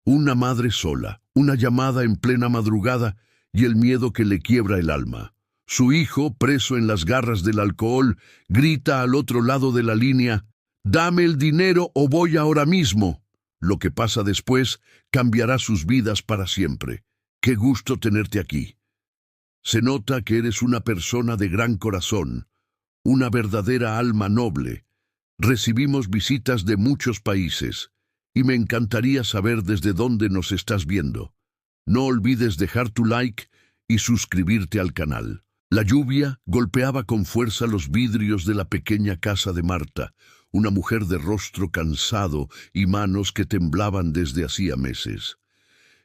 Una madre sola, una llamada en plena madrugada y el miedo que le quiebra el alma. Su hijo, preso en las garras del alcohol, grita al otro lado de la línea: «Dame el dinero o voy ahora mismo». Lo que pasa después cambiará sus vidas para siempre. Qué gusto tenerte aquí. Se nota que eres una persona de gran corazón, una verdadera alma noble. Recibimos visitas de muchos países y me encantaría saber desde dónde nos estás viendo. No olvides dejar tu like y suscribirte al canal. La lluvia golpeaba con fuerza los vidrios de la pequeña casa de Marta, una mujer de rostro cansado y manos que temblaban desde hacía meses.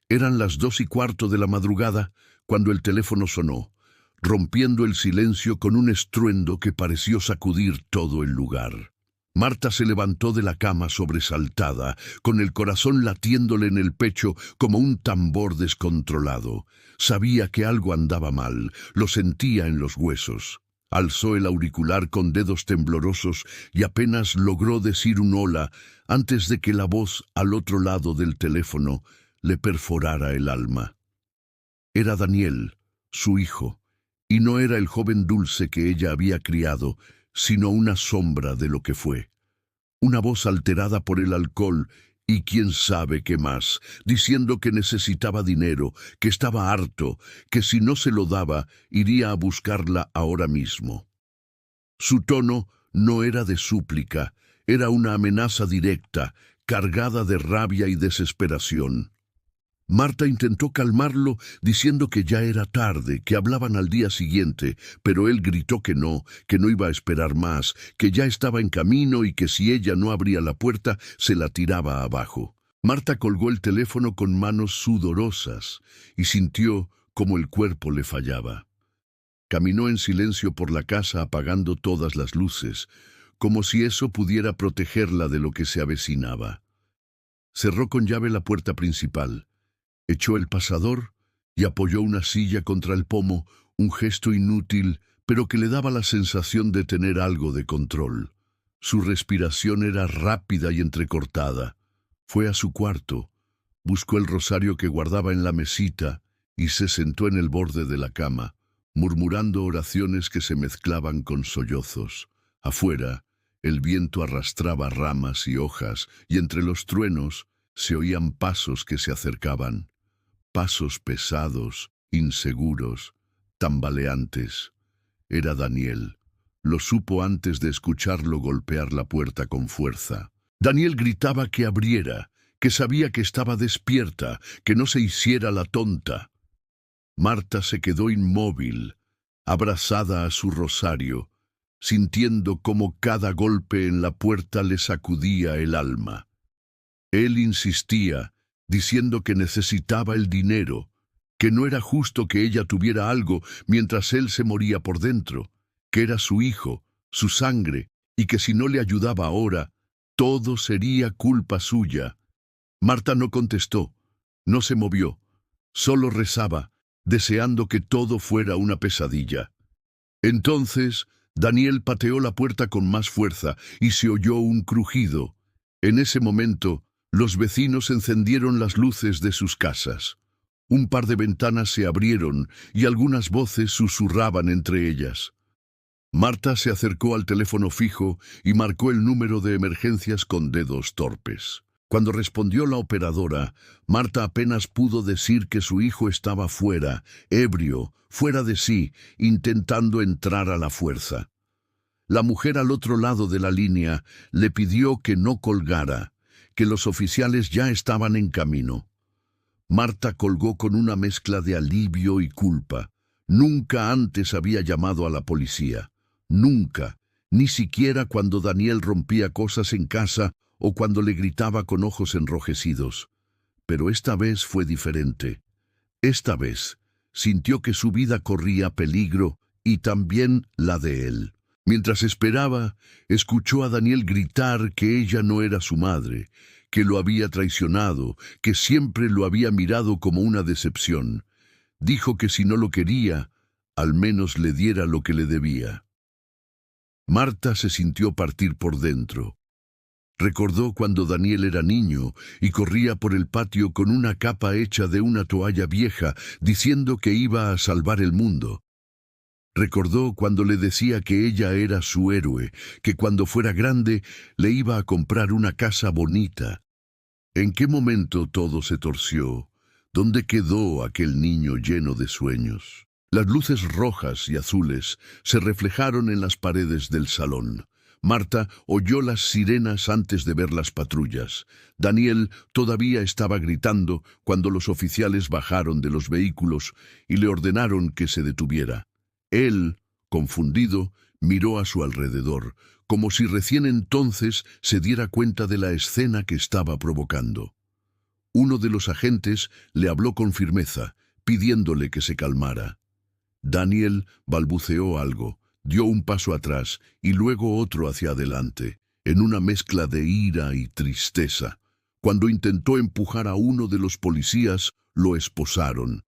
Eran las 2:15 de la madrugada cuando el teléfono sonó, rompiendo el silencio con un estruendo que pareció sacudir todo el lugar. Marta se levantó de la cama sobresaltada, con el corazón latiéndole en el pecho como un tambor descontrolado. Sabía que algo andaba mal, lo sentía en los huesos. Alzó el auricular con dedos temblorosos y apenas logró decir un hola antes de que la voz al otro lado del teléfono le perforara el alma. Era Daniel, su hijo, y no era el joven dulce que ella había criado, sino una sombra de lo que fue. Una voz alterada por el alcohol y quién sabe qué más, diciendo que necesitaba dinero, que estaba harto, que si no se lo daba, iría a buscarla ahora mismo. Su tono no era de súplica, era una amenaza directa, cargada de rabia y desesperación. Marta intentó calmarlo diciendo que ya era tarde, que hablaban al día siguiente, pero él gritó que no iba a esperar más, que ya estaba en camino y que si ella no abría la puerta, se la tiraba abajo. Marta colgó el teléfono con manos sudorosas y sintió como el cuerpo le fallaba. Caminó en silencio por la casa apagando todas las luces, como si eso pudiera protegerla de lo que se avecinaba. Cerró con llave la puerta principal. Echó el pasador y apoyó una silla contra el pomo, un gesto inútil, pero que le daba la sensación de tener algo de control. Su respiración era rápida y entrecortada. Fue a su cuarto, buscó el rosario que guardaba en la mesita y se sentó en el borde de la cama, murmurando oraciones que se mezclaban con sollozos. Afuera, el viento arrastraba ramas y hojas, y entre los truenos se oían pasos que se acercaban. Pasos pesados, inseguros, tambaleantes. Era Daniel. Lo supo antes de escucharlo golpear la puerta con fuerza. Daniel gritaba que abriera, que sabía que estaba despierta, que no se hiciera la tonta. Marta se quedó inmóvil, abrazada a su rosario, sintiendo cómo cada golpe en la puerta le sacudía el alma. Él insistía, diciendo que necesitaba el dinero, que no era justo que ella tuviera algo mientras él se moría por dentro, que era su hijo, su sangre, y que si no le ayudaba ahora, todo sería culpa suya. Marta no contestó, no se movió, solo rezaba, deseando que todo fuera una pesadilla. Entonces, Daniel pateó la puerta con más fuerza y se oyó un crujido. En ese momento, los vecinos encendieron las luces de sus casas. Un par de ventanas se abrieron y algunas voces susurraban entre ellas. Marta se acercó al teléfono fijo y marcó el número de emergencias con dedos torpes. Cuando respondió la operadora, Marta apenas pudo decir que su hijo estaba fuera, ebrio, fuera de sí, intentando entrar a la fuerza. La mujer al otro lado de la línea le pidió que no colgara, que los oficiales ya estaban en camino. Marta colgó con una mezcla de alivio y culpa. Nunca antes había llamado a la policía. Nunca, ni siquiera cuando Daniel rompía cosas en casa o cuando le gritaba con ojos enrojecidos. Pero esta vez fue diferente. Esta vez sintió que su vida corría peligro y también la de él. Mientras esperaba, escuchó a Daniel gritar que ella no era su madre, que lo había traicionado, que siempre lo había mirado como una decepción. Dijo que si no lo quería, al menos le diera lo que le debía. Marta se sintió partir por dentro. Recordó cuando Daniel era niño y corría por el patio con una capa hecha de una toalla vieja, diciendo que iba a salvar el mundo. Recordó cuando le decía que ella era su héroe, que cuando fuera grande le iba a comprar una casa bonita. ¿En qué momento todo se torció? ¿Dónde quedó aquel niño lleno de sueños? Las luces rojas y azules se reflejaron en las paredes del salón. Marta oyó las sirenas antes de ver las patrullas. Daniel todavía estaba gritando cuando los oficiales bajaron de los vehículos y le ordenaron que se detuviera. Él, confundido, miró a su alrededor, como si recién entonces se diera cuenta de la escena que estaba provocando. Uno de los agentes le habló con firmeza, pidiéndole que se calmara. Daniel balbuceó algo, dio un paso atrás y luego otro hacia adelante, en una mezcla de ira y tristeza. Cuando intentó empujar a uno de los policías, lo esposaron.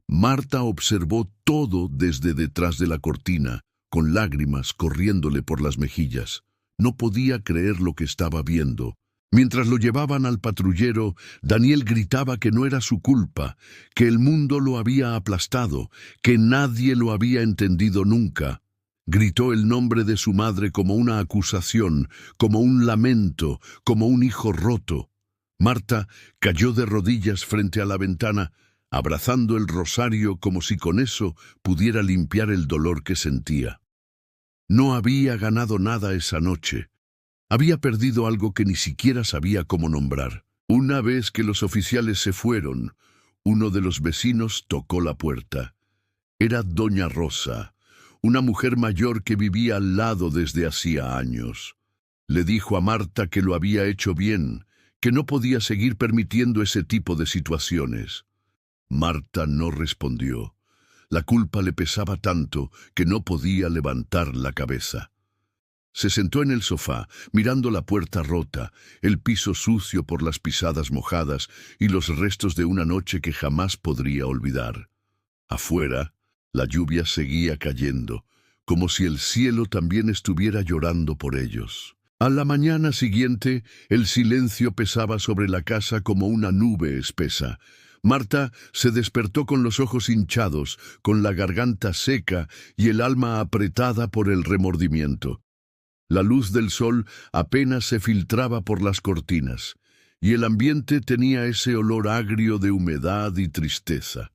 Marta observó todo desde detrás de la cortina, con lágrimas corriéndole por las mejillas. No podía creer lo que estaba viendo. Mientras lo llevaban al patrullero, Daniel gritaba que no era su culpa, que el mundo lo había aplastado, que nadie lo había entendido nunca. Gritó el nombre de su madre como una acusación, como un lamento, como un hijo roto. Marta cayó de rodillas frente a la ventana, abrazando el rosario como si con eso pudiera limpiar el dolor que sentía. No había ganado nada esa noche. Había perdido algo que ni siquiera sabía cómo nombrar. Una vez que los oficiales se fueron, uno de los vecinos tocó la puerta. Era doña Rosa, una mujer mayor que vivía al lado desde hacía años. Le dijo a Marta que lo había hecho bien, que no podía seguir permitiendo ese tipo de situaciones. Marta no respondió. La culpa le pesaba tanto que no podía levantar la cabeza. Se sentó en el sofá, mirando la puerta rota, el piso sucio por las pisadas mojadas y los restos de una noche que jamás podría olvidar. Afuera, la lluvia seguía cayendo, como si el cielo también estuviera llorando por ellos. A la mañana siguiente, el silencio pesaba sobre la casa como una nube espesa. Marta se despertó con los ojos hinchados, con la garganta seca y el alma apretada por el remordimiento. La luz del sol apenas se filtraba por las cortinas, y el ambiente tenía ese olor agrio de humedad y tristeza.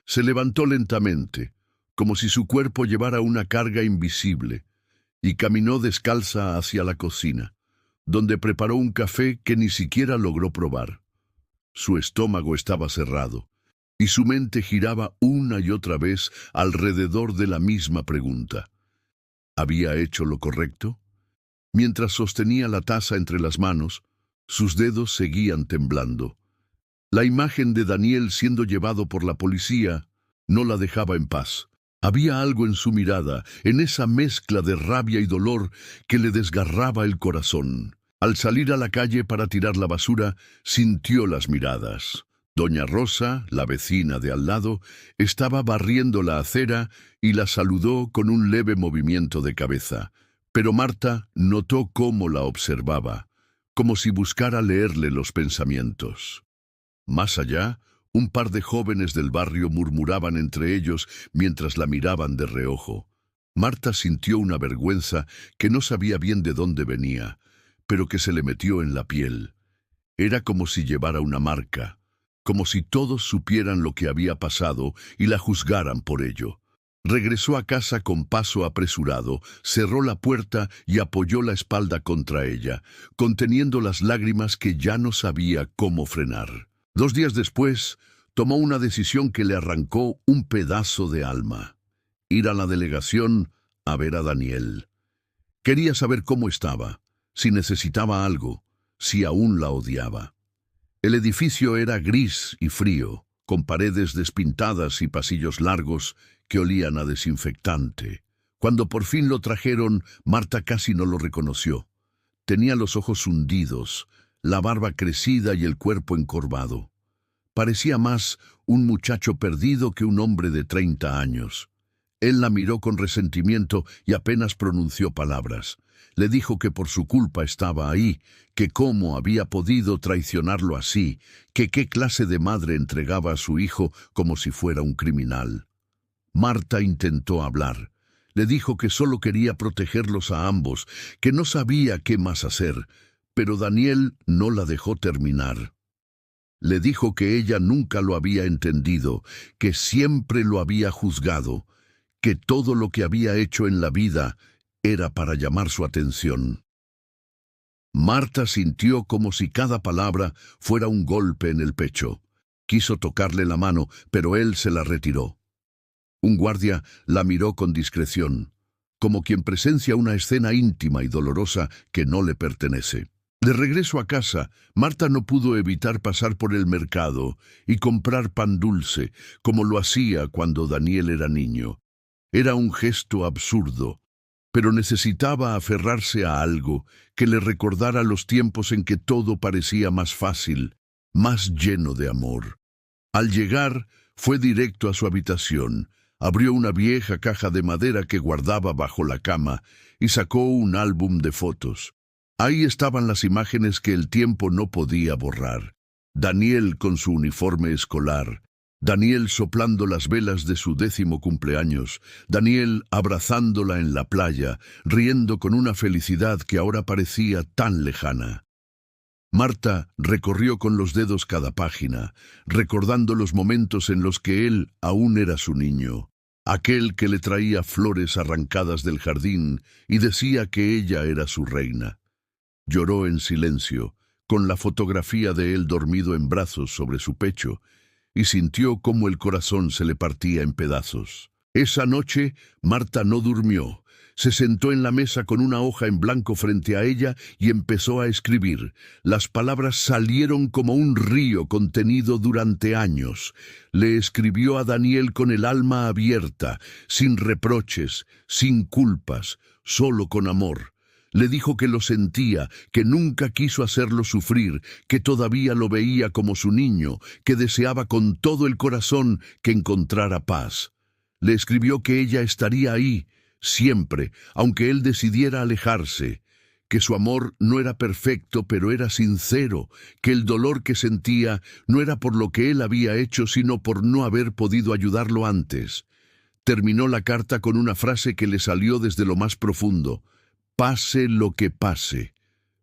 Se levantó lentamente, como si su cuerpo llevara una carga invisible, y caminó descalza hacia la cocina, donde preparó un café que ni siquiera logró probar. Su estómago estaba cerrado, y su mente giraba una y otra vez alrededor de la misma pregunta. ¿Había hecho lo correcto? Mientras sostenía la taza entre las manos, sus dedos seguían temblando. La imagen de Daniel siendo llevado por la policía no la dejaba en paz. Había algo en su mirada, en esa mezcla de rabia y dolor que le desgarraba el corazón. Al salir a la calle para tirar la basura, sintió las miradas. Doña Rosa, la vecina de al lado, estaba barriendo la acera y la saludó con un leve movimiento de cabeza. Pero Marta notó cómo la observaba, como si buscara leerle los pensamientos. Más allá, un par de jóvenes del barrio murmuraban entre ellos mientras la miraban de reojo. Marta sintió una vergüenza que no sabía bien de dónde venía, pero que se le metió en la piel. Era como si llevara una marca, como si todos supieran lo que había pasado y la juzgaran por ello. Regresó a casa con paso apresurado, cerró la puerta y apoyó la espalda contra ella, conteniendo las lágrimas que ya no sabía cómo frenar. 2 días después, tomó una decisión que le arrancó un pedazo de alma: ir a la delegación a ver a Daniel. Quería saber cómo estaba, si necesitaba algo, si aún la odiaba. El edificio era gris y frío, con paredes despintadas y pasillos largos que olían a desinfectante. Cuando por fin lo trajeron, Marta casi no lo reconoció. Tenía los ojos hundidos, la barba crecida y el cuerpo encorvado. Parecía más un muchacho perdido que un hombre de 30 años. Él la miró con resentimiento y apenas pronunció palabras. Le dijo que por su culpa estaba ahí, que cómo había podido traicionarlo así, que qué clase de madre entregaba a su hijo como si fuera un criminal. Marta intentó hablar. Le dijo que solo quería protegerlos a ambos, que no sabía qué más hacer, pero Daniel no la dejó terminar. Le dijo que ella nunca lo había entendido, que siempre lo había juzgado, que todo lo que había hecho en la vida era para llamar su atención. Marta sintió como si cada palabra fuera un golpe en el pecho. Quiso tocarle la mano, pero él se la retiró. Un guardia la miró con discreción, como quien presencia una escena íntima y dolorosa que no le pertenece. De regreso a casa, Marta no pudo evitar pasar por el mercado y comprar pan dulce, como lo hacía cuando Daniel era niño. Era un gesto absurdo, pero necesitaba aferrarse a algo que le recordara los tiempos en que todo parecía más fácil, más lleno de amor. Al llegar, fue directo a su habitación, abrió una vieja caja de madera que guardaba bajo la cama y sacó un álbum de fotos. Ahí estaban las imágenes que el tiempo no podía borrar. Daniel con su uniforme escolar, Daniel soplando las velas de su 10º cumpleaños, Daniel abrazándola en la playa, riendo con una felicidad que ahora parecía tan lejana. Marta recorrió con los dedos cada página, recordando los momentos en los que él aún era su niño, aquel que le traía flores arrancadas del jardín y decía que ella era su reina. Lloró en silencio, con la fotografía de él dormido en brazos sobre su pecho, y sintió cómo el corazón se le partía en pedazos. Esa noche, Marta no durmió. Se sentó en la mesa con una hoja en blanco frente a ella y empezó a escribir. Las palabras salieron como un río contenido durante años. Le escribió a Daniel con el alma abierta, sin reproches, sin culpas, solo con amor. Le dijo que lo sentía, que nunca quiso hacerlo sufrir, que todavía lo veía como su niño, que deseaba con todo el corazón que encontrara paz. Le escribió que ella estaría ahí, siempre, aunque él decidiera alejarse, que su amor no era perfecto, pero era sincero, que el dolor que sentía no era por lo que él había hecho, sino por no haber podido ayudarlo antes. Terminó la carta con una frase que le salió desde lo más profundo. Pase lo que pase,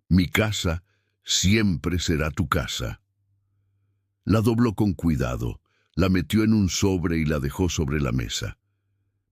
mi casa siempre será tu casa. La dobló con cuidado, la metió en un sobre y la dejó sobre la mesa.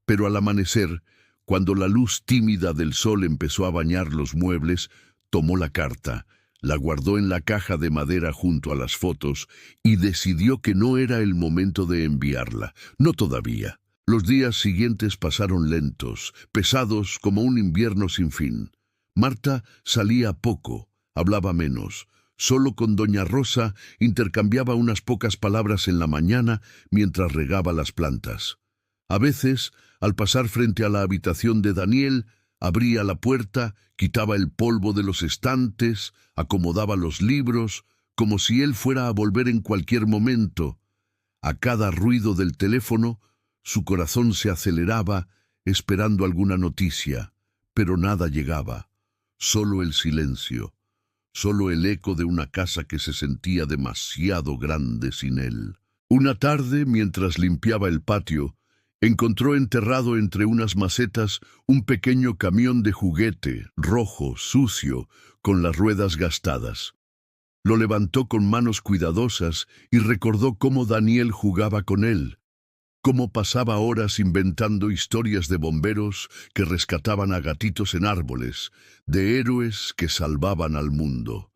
Pero al amanecer, cuando la luz tímida del sol empezó a bañar los muebles, tomó la carta, la guardó en la caja de madera junto a las fotos y decidió que no era el momento de enviarla, no todavía. Los días siguientes pasaron lentos, pesados como un invierno sin fin. Marta salía poco, hablaba menos. Solo con doña Rosa intercambiaba unas pocas palabras en la mañana mientras regaba las plantas. A veces, al pasar frente a la habitación de Daniel, abría la puerta, quitaba el polvo de los estantes, acomodaba los libros, como si él fuera a volver en cualquier momento. A cada ruido del teléfono, su corazón se aceleraba, esperando alguna noticia, pero nada llegaba. Solo el silencio, solo el eco de una casa que se sentía demasiado grande sin él. Una tarde, mientras limpiaba el patio, encontró enterrado entre unas macetas un pequeño camión de juguete, rojo, sucio, con las ruedas gastadas. Lo levantó con manos cuidadosas y recordó cómo Daniel jugaba con él, cómo pasaba horas inventando historias de bomberos que rescataban a gatitos en árboles, de héroes que salvaban al mundo.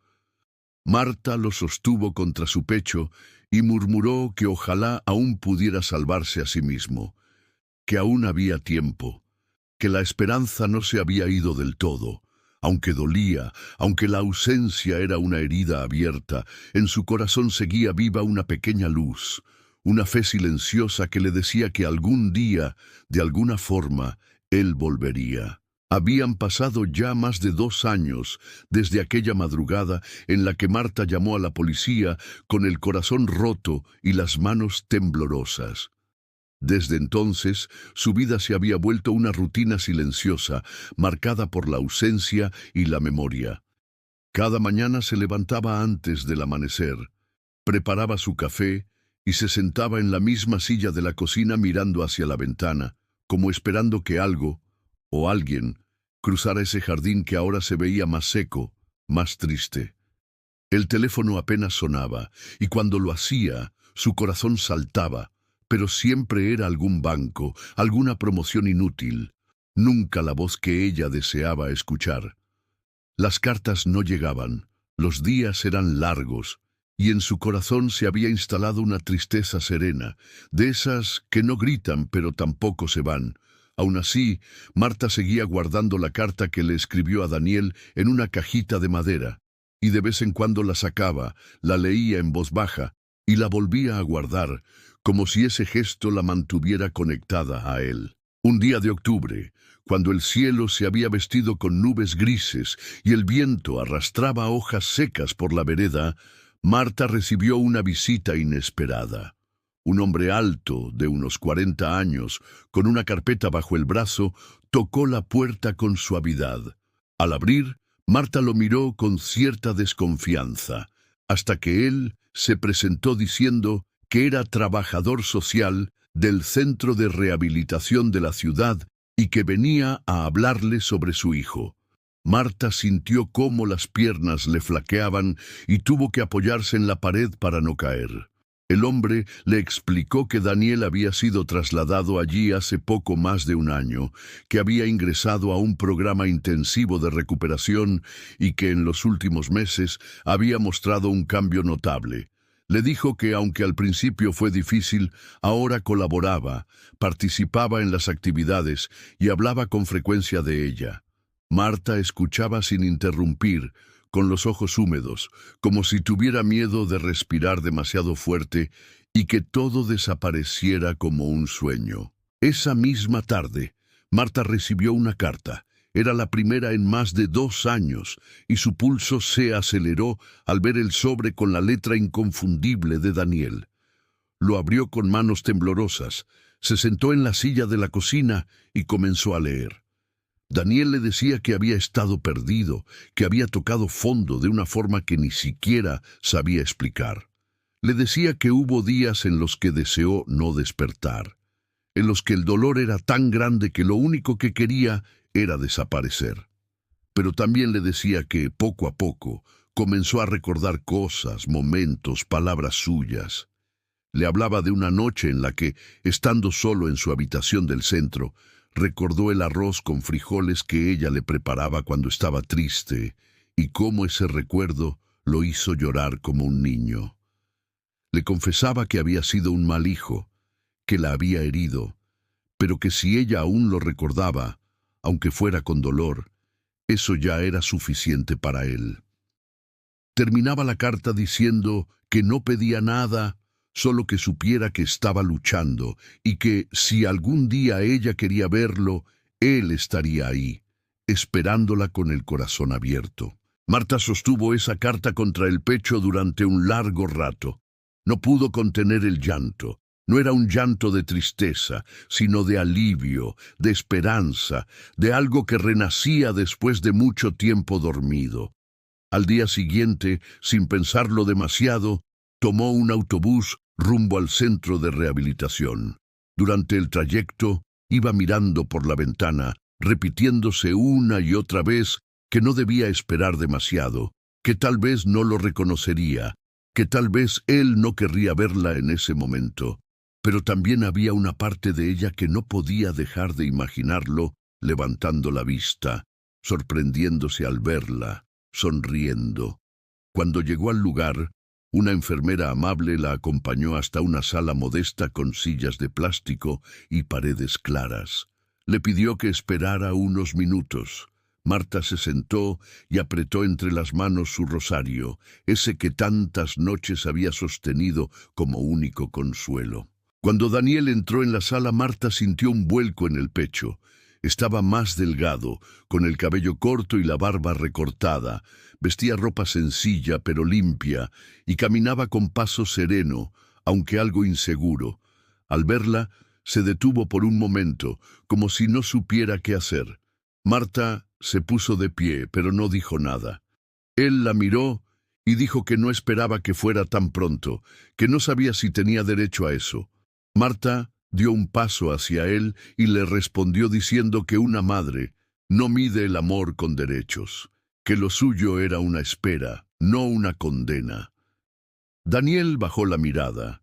Marta lo sostuvo contra su pecho y murmuró que ojalá aún pudiera salvarse a sí mismo, que aún había tiempo, que la esperanza no se había ido del todo. Aunque dolía, aunque la ausencia era una herida abierta, en su corazón seguía viva una pequeña luz, una fe silenciosa que le decía que algún día, de alguna forma, él volvería. Habían pasado ya más de 2 años desde aquella madrugada en la que Marta llamó a la policía con el corazón roto y las manos temblorosas. Desde entonces, su vida se había vuelto una rutina silenciosa, marcada por la ausencia y la memoria. Cada mañana se levantaba antes del amanecer, preparaba su café y se sentaba en la misma silla de la cocina mirando hacia la ventana, como esperando que algo, o alguien, cruzara ese jardín que ahora se veía más seco, más triste. El teléfono apenas sonaba, y cuando lo hacía, su corazón saltaba, pero siempre era algún banco, alguna promoción inútil, nunca la voz que ella deseaba escuchar. Las cartas no llegaban, los días eran largos, y en su corazón se había instalado una tristeza serena, de esas que no gritan pero tampoco se van. Aún así, Marta seguía guardando la carta que le escribió a Daniel en una cajita de madera, y de vez en cuando la sacaba, la leía en voz baja, y la volvía a guardar, como si ese gesto la mantuviera conectada a él. Un día de octubre, cuando el cielo se había vestido con nubes grises y el viento arrastraba hojas secas por la vereda, Marta recibió una visita inesperada. Un hombre alto, de unos 40 años, con una carpeta bajo el brazo, tocó la puerta con suavidad. Al abrir, Marta lo miró con cierta desconfianza, hasta que él se presentó diciendo que era trabajador social del Centro de Rehabilitación de la ciudad y que venía a hablarle sobre su hijo. Marta sintió cómo las piernas le flaqueaban y tuvo que apoyarse en la pared para no caer. El hombre le explicó que Daniel había sido trasladado allí hace poco más de un año, que había ingresado a un programa intensivo de recuperación y que en los últimos meses había mostrado un cambio notable. Le dijo que aunque al principio fue difícil, ahora colaboraba, participaba en las actividades y hablaba con frecuencia de ella. Marta escuchaba sin interrumpir, con los ojos húmedos, como si tuviera miedo de respirar demasiado fuerte y que todo desapareciera como un sueño. Esa misma tarde, Marta recibió una carta. Era la primera en más de 2 años, y su pulso se aceleró al ver el sobre con la letra inconfundible de Daniel. Lo abrió con manos temblorosas, se sentó en la silla de la cocina y comenzó a leer. Daniel le decía que había estado perdido, que había tocado fondo de una forma que ni siquiera sabía explicar. Le decía que hubo días en los que deseó no despertar, en los que el dolor era tan grande que lo único que quería era desaparecer. Pero también le decía que, poco a poco, comenzó a recordar cosas, momentos, palabras suyas. Le hablaba de una noche en la que, estando solo en su habitación del centro, recordó el arroz con frijoles que ella le preparaba cuando estaba triste, y cómo ese recuerdo lo hizo llorar como un niño. Le confesaba que había sido un mal hijo, que la había herido, pero que si ella aún lo recordaba, aunque fuera con dolor, eso ya era suficiente para él. Terminaba la carta diciendo que no pedía nada, solo que supiera que estaba luchando y que, si algún día ella quería verlo, él estaría ahí, esperándola con el corazón abierto. Marta sostuvo esa carta contra el pecho durante un largo rato. No pudo contener el llanto. No era un llanto de tristeza, sino de alivio, de esperanza, de algo que renacía después de mucho tiempo dormido. Al día siguiente, sin pensarlo demasiado, tomó un autobús rumbo al centro de rehabilitación. Durante el trayecto, iba mirando por la ventana, repitiéndose una y otra vez que no debía esperar demasiado, que tal vez no lo reconocería, que tal vez él no querría verla en ese momento. Pero también había una parte de ella que no podía dejar de imaginarlo, levantando la vista, sorprendiéndose al verla, sonriendo. Cuando llegó al lugar, una enfermera amable la acompañó hasta una sala modesta con sillas de plástico y paredes claras. Le pidió que esperara unos minutos. Marta se sentó y apretó entre las manos su rosario, ese que tantas noches había sostenido como único consuelo. Cuando Daniel entró en la sala, Marta sintió un vuelco en el pecho. Estaba más delgado, con el cabello corto y la barba recortada. Vestía ropa sencilla pero limpia y caminaba con paso sereno, aunque algo inseguro. Al verla, Se detuvo por un momento, como si no supiera qué hacer. Marta se puso de pie, pero no dijo nada. Él la miró y dijo que no esperaba que fuera tan pronto, que no sabía si tenía derecho a eso. Marta dio un paso hacia él y le respondió diciendo que una madre no mide el amor con derechos, que lo suyo era una espera, no una condena. Daniel bajó la mirada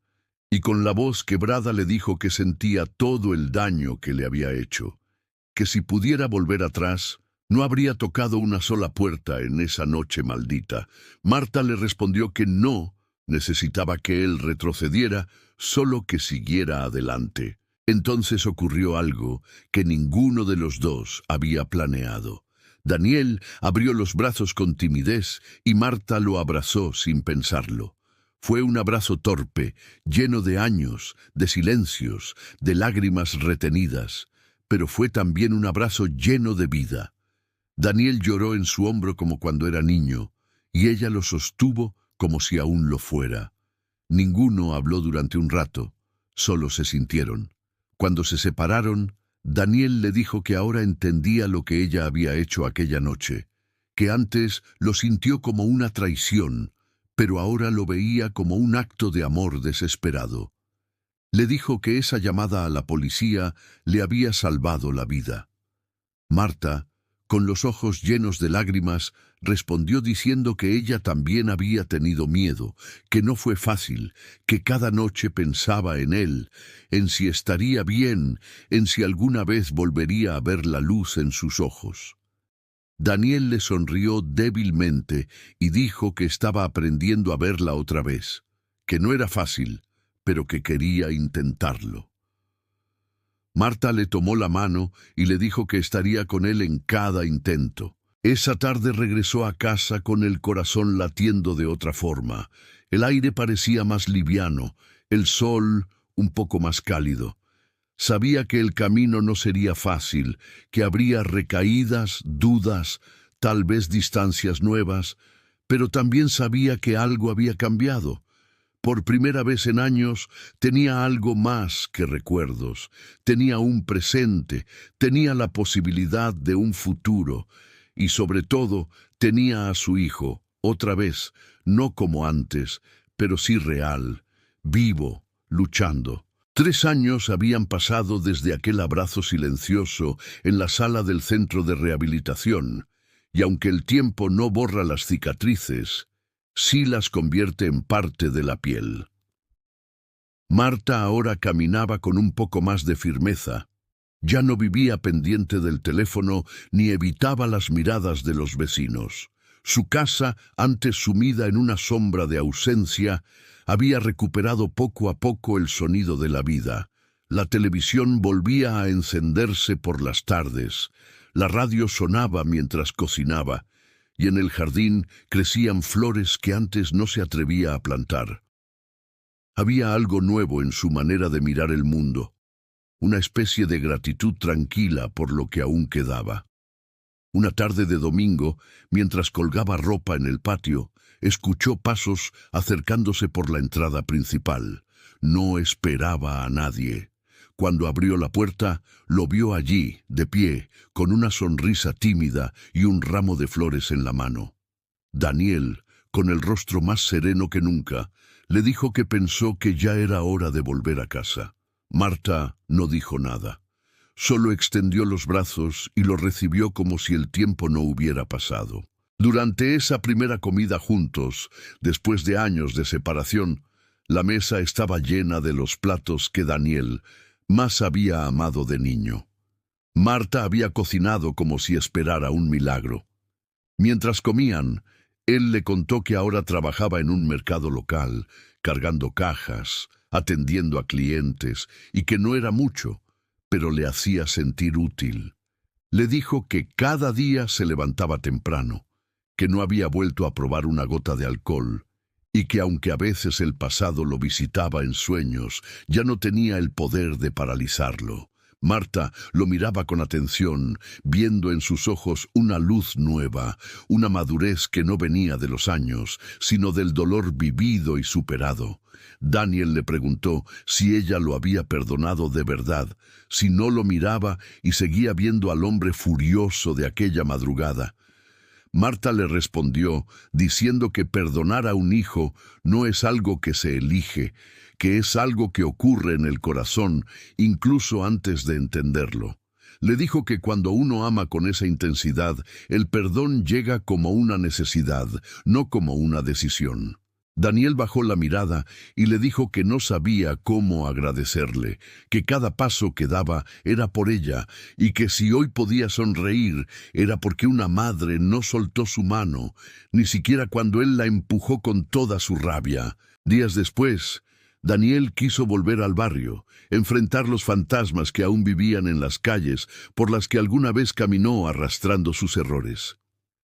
y con la voz quebrada le dijo que sentía todo el daño que le había hecho, que si pudiera volver atrás, no habría tocado una sola puerta en esa noche maldita. Marta le respondió que no necesitaba que él retrocediera, solo que siguiera adelante. Entonces ocurrió algo que ninguno de los dos había planeado. Daniel abrió los brazos con timidez y Marta lo abrazó sin pensarlo. Fue un abrazo torpe, lleno de años, de silencios, de lágrimas retenidas, pero fue también un abrazo lleno de vida. Daniel lloró en su hombro como cuando era niño, y ella lo sostuvo como si aún lo fuera. Ninguno habló durante un rato, solo se sintieron. Cuando se separaron, Daniel le dijo que ahora entendía lo que ella había hecho aquella noche, que antes lo sintió como una traición, pero ahora lo veía como un acto de amor desesperado. Le dijo que esa llamada a la policía le había salvado la vida. Marta, con los ojos llenos de lágrimas, respondió diciendo que ella también había tenido miedo, que no fue fácil, que cada noche pensaba en él, en si estaría bien, en si alguna vez volvería a ver la luz en sus ojos. Daniel le sonrió débilmente y dijo que estaba aprendiendo a verla otra vez, que no era fácil, pero que quería intentarlo. Marta le tomó la mano y le dijo que estaría con él en cada intento. Esa tarde regresó a casa con el corazón latiendo de otra forma. El aire parecía más liviano, el sol un poco más cálido. Sabía que el camino no sería fácil, que habría recaídas, dudas, tal vez distancias nuevas, pero también sabía que algo había cambiado. Por primera vez en años tenía algo más que recuerdos, tenía un presente, tenía la posibilidad de un futuro y sobre todo tenía a su hijo, otra vez, no como antes, pero sí real, vivo, luchando. 3 años habían pasado desde aquel abrazo silencioso en la sala del centro de rehabilitación, y aunque el tiempo no borra las cicatrices, sí las convierte en parte de la piel. Marta ahora caminaba con un poco más de firmeza. Ya no vivía pendiente del teléfono ni evitaba las miradas de los vecinos. Su casa, antes sumida en una sombra de ausencia, había recuperado poco a poco el sonido de la vida. La televisión volvía a encenderse por las tardes. La radio sonaba mientras cocinaba, y en el jardín crecían flores que antes no se atrevía a plantar. Había algo nuevo en su manera de mirar el mundo, una especie de gratitud tranquila por lo que aún quedaba. Una tarde de domingo, mientras colgaba ropa en el patio, escuchó pasos acercándose por la entrada principal. No esperaba a nadie. Cuando abrió la puerta, lo vio allí, de pie, con una sonrisa tímida y un ramo de flores en la mano. Daniel, con el rostro más sereno que nunca, le dijo que pensó que ya era hora de volver a casa. Marta no dijo nada. Solo extendió los brazos y lo recibió como si el tiempo no hubiera pasado. Durante esa primera comida juntos, después de años de separación, la mesa estaba llena de los platos que Daniel más había amado de niño. Marta había cocinado como si esperara un milagro. Mientras comían, él le contó que ahora trabajaba en un mercado local, cargando cajas, atendiendo a clientes, y que no era mucho, pero le hacía sentir útil. Le dijo que cada día se levantaba temprano, que no había vuelto a probar una gota de alcohol, y que aunque a veces el pasado lo visitaba en sueños, ya no tenía el poder de paralizarlo. Marta lo miraba con atención, viendo en sus ojos una luz nueva, una madurez que no venía de los años, sino del dolor vivido y superado. Daniel le preguntó si ella lo había perdonado de verdad, si no lo miraba y seguía viendo al hombre furioso de aquella madrugada. Marta le respondió, diciendo que perdonar a un hijo no es algo que se elige, que es algo que ocurre en el corazón, incluso antes de entenderlo. Le dijo que cuando uno ama con esa intensidad, el perdón llega como una necesidad, no como una decisión. Daniel bajó la mirada y le dijo que no sabía cómo agradecerle, que cada paso que daba era por ella, y que si hoy podía sonreír era porque una madre no soltó su mano, ni siquiera cuando él la empujó con toda su rabia. Días después, Daniel quiso volver al barrio, enfrentar los fantasmas que aún vivían en las calles por las que alguna vez caminó arrastrando sus errores.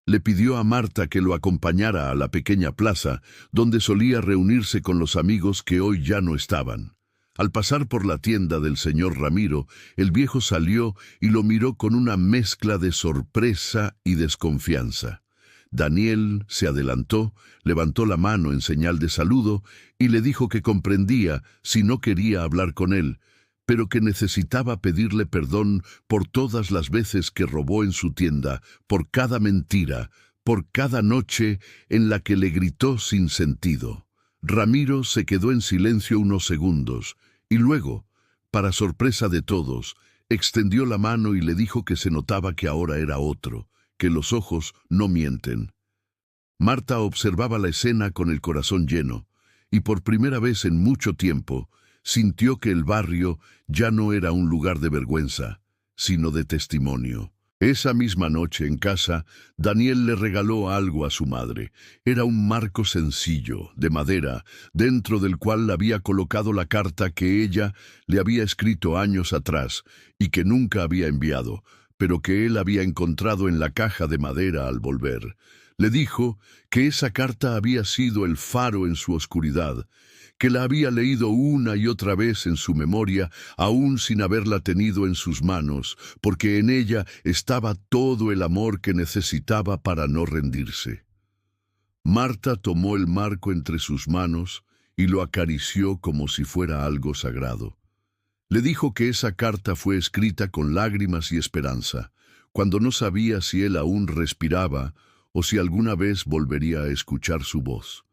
Le pidió a Marta que lo acompañara a la pequeña plaza, donde solía reunirse con los amigos que hoy ya no estaban. Al pasar por la tienda del señor Ramiro, el viejo salió y lo miró con una mezcla de sorpresa y desconfianza. Daniel se adelantó, levantó la mano en señal de saludo y le dijo que comprendía si no quería hablar con él, pero que necesitaba pedirle perdón por todas las veces que robó en su tienda, por cada mentira, por cada noche en la que le gritó sin sentido. Ramiro se quedó en silencio unos segundos, y luego, para sorpresa de todos, extendió la mano y le dijo que se notaba que ahora era otro, que los ojos no mienten. Marta observaba la escena con el corazón lleno, y por primera vez en mucho tiempo, sintió que el barrio ya no era un lugar de vergüenza, sino de testimonio. Esa misma noche en casa, Daniel le regaló algo a su madre. Era un marco sencillo, de madera, dentro del cual había colocado la carta que ella le había escrito años atrás y que nunca había enviado, pero que él había encontrado en la caja de madera al volver. Le dijo que esa carta había sido el faro en su oscuridad, que la había leído una y otra vez en su memoria, aún sin haberla tenido en sus manos, porque en ella estaba todo el amor que necesitaba para no rendirse. Marta tomó el marco entre sus manos y lo acarició como si fuera algo sagrado. Le dijo que esa carta fue escrita con lágrimas y esperanza, cuando no sabía si él aún respiraba o si alguna vez volvería a escuchar su voz.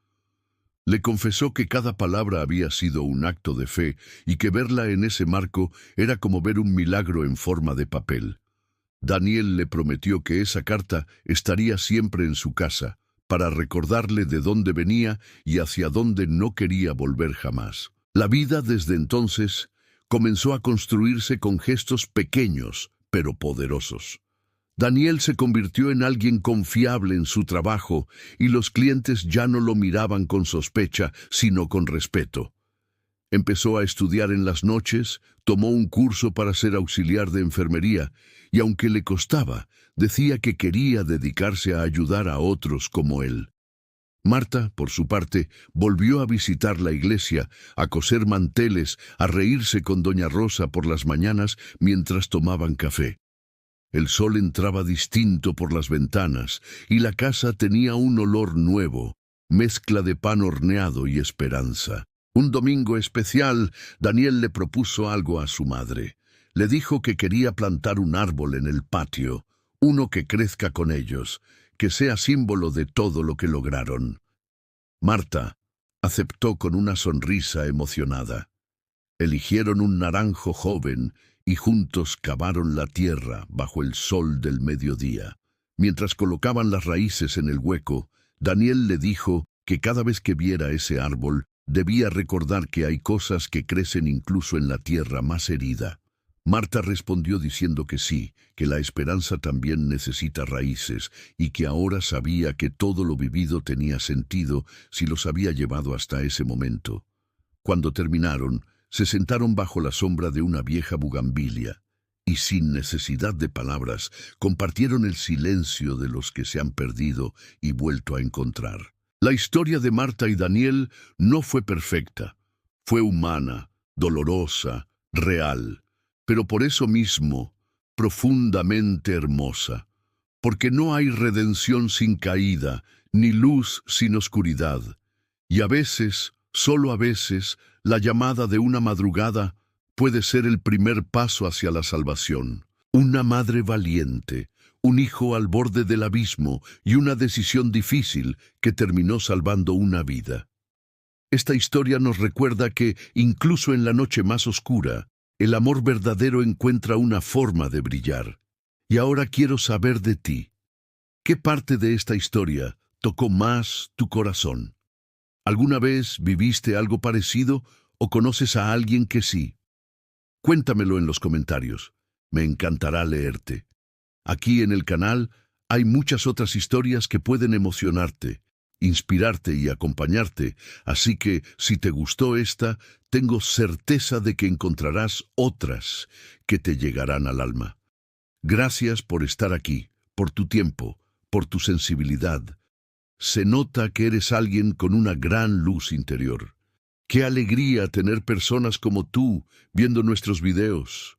Le confesó que cada palabra había sido un acto de fe y que verla en ese marco era como ver un milagro en forma de papel. Daniel le prometió que esa carta estaría siempre en su casa, para recordarle de dónde venía y hacia dónde no quería volver jamás. La vida desde entonces comenzó a construirse con gestos pequeños, pero poderosos. Daniel se convirtió en alguien confiable en su trabajo y los clientes ya no lo miraban con sospecha, sino con respeto. Empezó a estudiar en las noches, tomó un curso para ser auxiliar de enfermería y aunque le costaba, decía que quería dedicarse a ayudar a otros como él. Marta, por su parte, volvió a visitar la iglesia, a coser manteles, a reírse con doña Rosa por las mañanas mientras tomaban café. El sol entraba distinto por las ventanas y la casa tenía un olor nuevo, mezcla de pan horneado y esperanza. Un domingo especial, Daniel le propuso algo a su madre. Le dijo que quería plantar un árbol en el patio, uno que crezca con ellos, que sea símbolo de todo lo que lograron. Marta aceptó con una sonrisa emocionada. Eligieron un naranjo joven y juntos cavaron la tierra bajo el sol del mediodía. Mientras colocaban las raíces en el hueco, Daniel le dijo que cada vez que viera ese árbol, debía recordar que hay cosas que crecen incluso en la tierra más herida. Marta respondió diciendo que sí, que la esperanza también necesita raíces y que ahora sabía que todo lo vivido tenía sentido si los había llevado hasta ese momento. Cuando terminaron, se sentaron bajo la sombra de una vieja bugambilia y sin necesidad de palabras compartieron el silencio de los que se han perdido y vuelto a encontrar. La historia de Marta y Daniel no fue perfecta, fue humana, dolorosa, real, pero por eso mismo, profundamente hermosa, porque no hay redención sin caída, ni luz sin oscuridad, y a veces, solo a veces, la llamada de una madrugada puede ser el primer paso hacia la salvación. Una madre valiente, un hijo al borde del abismo y una decisión difícil que terminó salvando una vida. Esta historia nos recuerda que, incluso en la noche más oscura, el amor verdadero encuentra una forma de brillar. Y ahora quiero saber de ti. ¿Qué parte de esta historia tocó más tu corazón? ¿Alguna vez viviste algo parecido o conoces a alguien que sí? Cuéntamelo en los comentarios. Me encantará leerte. Aquí en el canal hay muchas otras historias que pueden emocionarte, inspirarte y acompañarte, así que si te gustó esta, tengo certeza de que encontrarás otras que te llegarán al alma. Gracias por estar aquí, por tu tiempo, por tu sensibilidad. Se nota que eres alguien con una gran luz interior. Qué alegría tener personas como tú viendo nuestros videos.